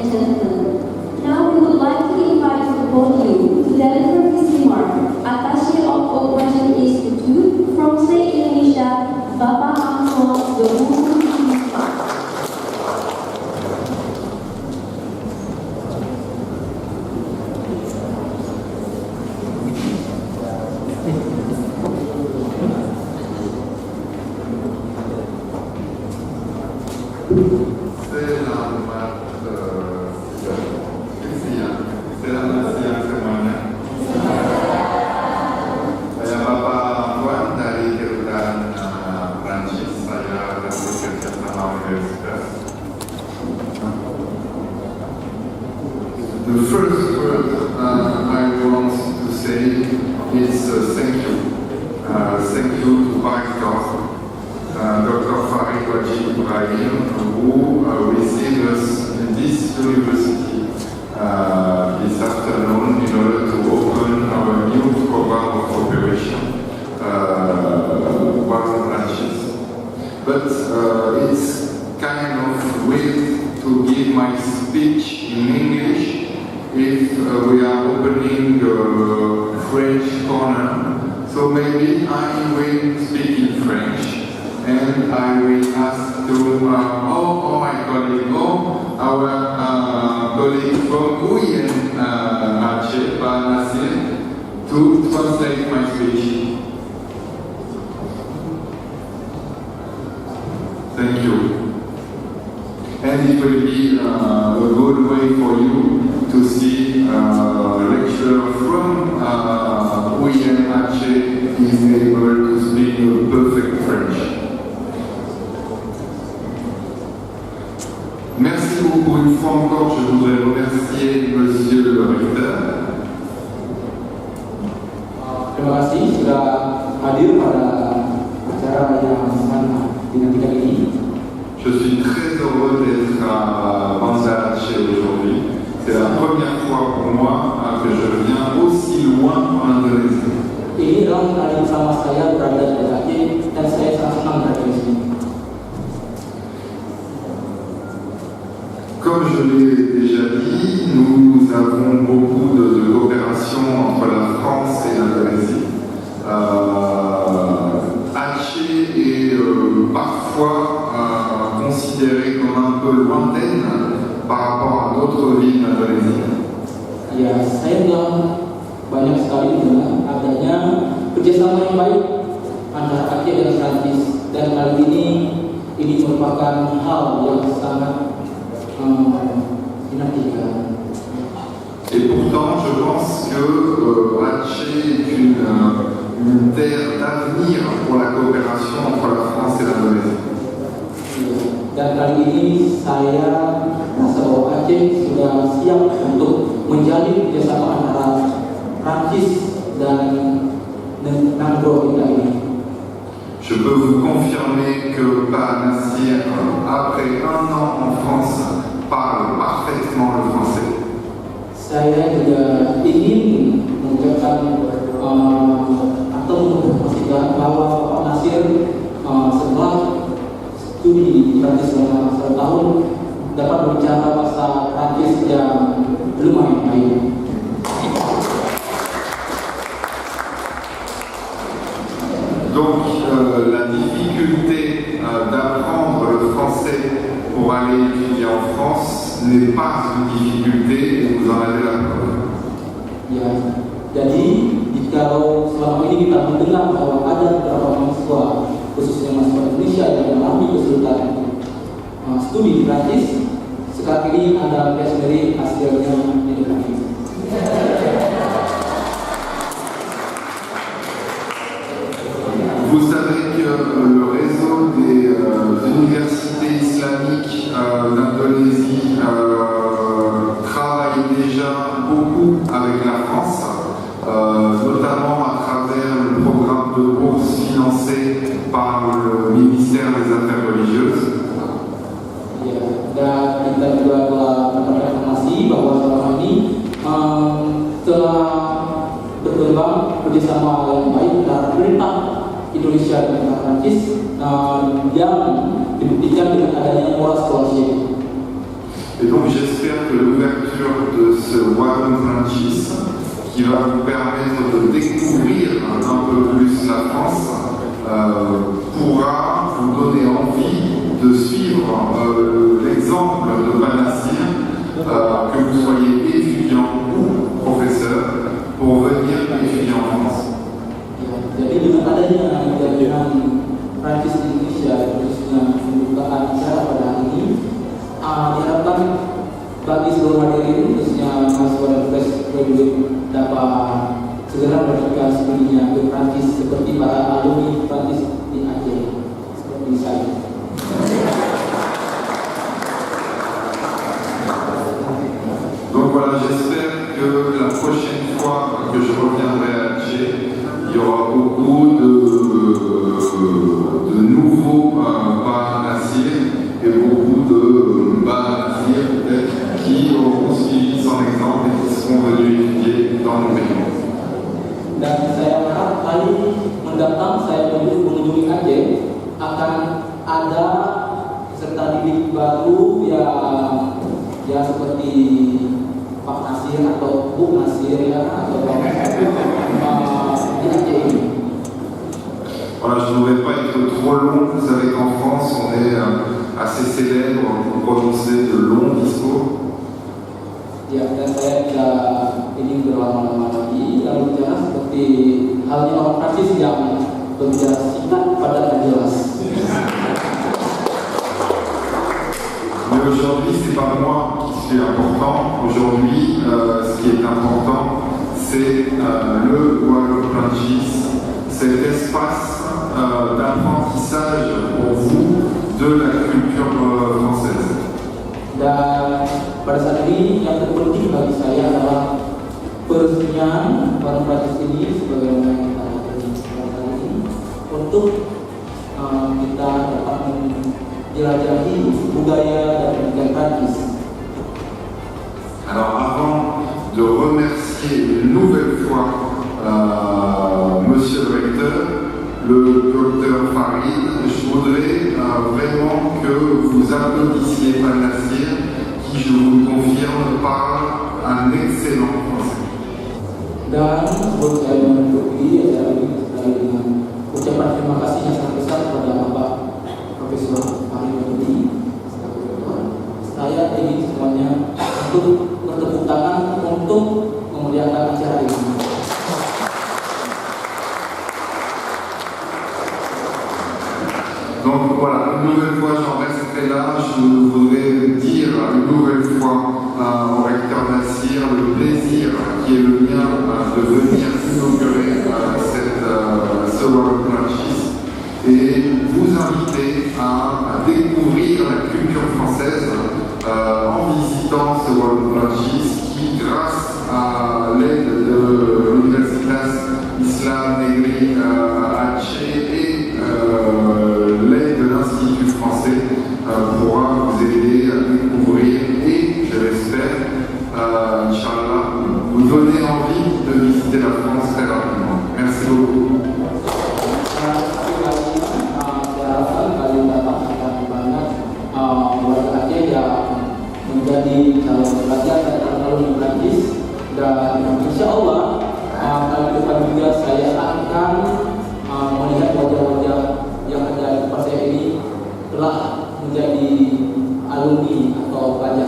and gentlemen, now we would like to invite to the podium to deliver his remark, Attaché of Operation Institute from State Indonesia, Bapak Anton Dobu. The first word I want to say is thank you. Thank you to Rector, Dr. Farid Wajid Ibrahim, who received us in this university this afternoon in order to open our new program of cooperation, one branches. But it's kind of weird to give my speech in English if we are opening the French corner. So maybe I will speak in French and I will ask to my colleague, our colleague from UN Aceh, Nasir, to translate my speech. Thank you. And it will be a good way for you to see a lecturer from UN Aceh is able to speak perfect French. Merci beaucoup. Une fois encore, je voudrais remercier Monsieur le Recteur. Terima kasih sudah hadir pada acara yang sangat dinantikan ini. Je suis très heureux d'être à Banda Aceh aujourd'hui. C'est la première fois pour moi que je viens aussi loin en Indonésie. Ini adalah kali pertama saya berada di Aceh dan saya sangat senang berada di sini. Comme je l'ai déjà dit, nous avons beaucoup de coopération entre la France et l'Indonésie. Aceh est parfois considérée comme un peu lointaine par rapport à d'autres villes indonésiennes. Ya, saya telah banyak sekali mendengar adanya kerjasama yang baik antara Aceh dan Prancis, dan kali ini merupakan hal yang sangat dinantikan. Et pourtant, je pense que Aceh est une terre d'avenir pour la coopération entre la France et l'Indonésie. Dan kali ini saya rasa bahwa Aceh sudah siap untuk menjalin kerjasama antara Prancis dan negara kita ini. Je peux vous confirmer que Pak Nasir, après 1 an en France, parle parfaitement le français. Saya juga ingin mengucapkan atau memastikan bahwa Pak Nasir setelah studi di Prancis selama 1 tahun dapat berbicara bahasa Prancis yang lumayan baik. Donc la difficulté d'apprendre le français pour aller étudier en France n'est pas une difficulté et vous en avez la preuve. Ya, jadi kalau selama ini kita mendengar bahwa ada beberapa mahasiswa, khususnya mahasiswa Indonesia yang mengalami kesulitan studi di Prancis, sekarang ini Anda melihat sendiri hasilnya di depan ini. Vous savez que le réseau des universités islamiques d'Indonésie travaille déjà beaucoup avec la France, notamment à travers le programme de bourse financé par le ministère des Affaires religieuses. Ya, dan kita juga telah mendapatkan informasi bahwa selama ini telah berkembang kerjasama yang baik antara pemerintah Indonesia dan Prancis yang dibuktikan dengan adanya Moral Scholarship. Et donc j'espère que l'ouverture de ce Wallon Franchise, qui va vous permettre de découvrir un peu plus la France, pourra vous donner envie de suivre l'exemple de Banassir, que vous soyez étudiant ou professeur, pour venir étudier en France. Jadi dengan adanya gabungan Prancis Indonesia khususnya pembukaan acara pada hari ini, diharapkan bagi seluruh hadirin khususnya mahasiswa dan fresh graduate dapat segera melanjutkan studinya ke Prancis seperti para alumni Prancis di Aceh seperti saya. Donc voilà, j'espère que la prochaine fois que je reviendrai à Alger, il y aura beaucoup de nouveaux Banassir et beaucoup de Banassir peut-être qui auront suivi son exemple et qui seront venus étudier dans nos pays. Dan saya harap kali mendatang saya mengunjungi Aceh akan ada serta didik baru yang ya seperti Pak Nasir atau Bu Nasir ya atau di Aceh ini. Voilà, je ne voudrais pas être trop long. Vous savez qu'en France, on est assez célèbre pour prononcer de longs discours. Ya, dan saya tidak ingin berlama-lama lagi lalu bicara seperti halnya orang Prancis yang berbicara singkat padat dan jelas. Mais aujourd'hui, c'est pas moi qui suis important. Aujourd'hui, ce qui est important, c'est le Wallon Franchise, cet espace d'apprentissage pour vous de la culture française. Dan pada saat ini yang terpenting bagi saya adalah peresmian Wallon Prancis ini sebagai yang kita lakukan ini untuk kita dapat menjelajahi budaya dan pendidikan Prancis. Alors avant de remercier une nouvelle fois Monsieur le recteur, le docteur Farid, je voudrais vraiment que vous applaudissiez Banassir, qui, je vous le confirme, parle un excellent français. Dan sebelum saya menutupi acara ini sekali dengan ucapan terima kasih yang sangat besar kepada Bapak Profesor Farid Budi, saya ingin semuanya untuk bertepuk tangan untuk memuliakan acara ini. Donc voilà, une nouvelle fois j'en resterai là, je voudrais dire une nouvelle fois au recteur Nassir le plaisir qui est le mien de venir inaugurer ce Wallon Franchise et vous inviter à découvrir la culture française en visitant ce Wallon Franchise qui, grâce à l'aide de l'Universitas Islam Negri Aceh et l'aide de l'Institut français pourra vous aider à découvrir et, je l'espère, Inch'Allah, vous donner envie de visiter la France très rapidement. Merci beaucoup. Menjadi calon pelajar dan calon Prancis dan insya Allah kali depan juga saya akan melihat wajah-wajah yang ada di tempat saya ini telah menjadi alumni atau pelajar